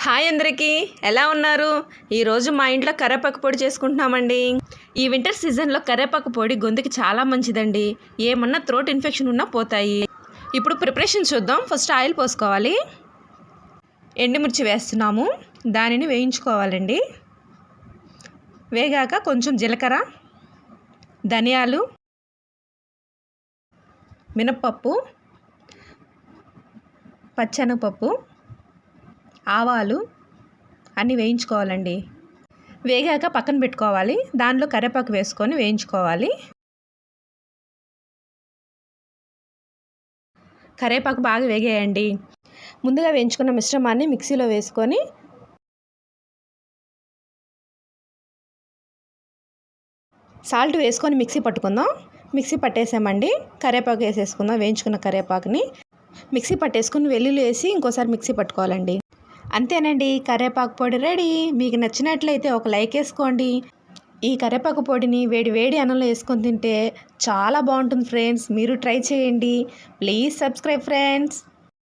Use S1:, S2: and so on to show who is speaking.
S1: Hi అందరికీ, ఎలా ఉన్నారు? ఈరోజు మా ఇంట్లో కరివేపాకు పొడి చేసుకుంటున్నామండి. ఈ వింటర్ సీజన్లో కరివేపాకు పొడి గొంతుకి చాలా మంచిదండి. ఏమన్నా థ్రోట్ ఇన్ఫెక్షన్ ఉన్నా పోతాయి. ఇప్పుడు ప్రిపరేషన్ చూద్దాం. ఫస్ట్ ఆయిల్ పోసుకోవాలి. ఎండుమిర్చి వేస్తున్నాము. దానిని వేయించుకోవాలండి. వేగాక కొంచెం జీలకర్ర, ధనియాలు, మినప్పప్పు, పచ్చెనగపప్పు, ఆవాలు అన్నీ వేయించుకోవాలండి. వేగాక పక్కన పెట్టుకోవాలి. దానిలో కరివేపాకు వేసుకొని వేయించుకోవాలి. కరివేపాకు బాగా వేగేయండి. ముందుగా వేయించుకున్న మిశ్రమాన్ని మిక్సీలో వేసుకొని సాల్ట్ వేసుకొని మిక్సీ పట్టుకుందాం. మిక్సీ పట్టేసామండి. కరివేపాకు వేసేసుకుందాం. వేయించుకున్న కరివేపాకుని మిక్సీ పట్టేసుకుని వెల్లుల్లి వేసి ఇంకోసారి మిక్సీ పట్టుకోవాలండి. అంతేనండి, కరివేపాకు పొడి రెడీ. మీకు నచ్చినట్లయితే ఒక లైక్ వేసుకోండి. ఈ కరివేపాకు పొడిని వేడి వేడి అన్నంలో వేసుకొని తింటే చాలా బాగుంటుంది ఫ్రెండ్స్. మీరు ట్రై చేయండి. Please subscribe friends.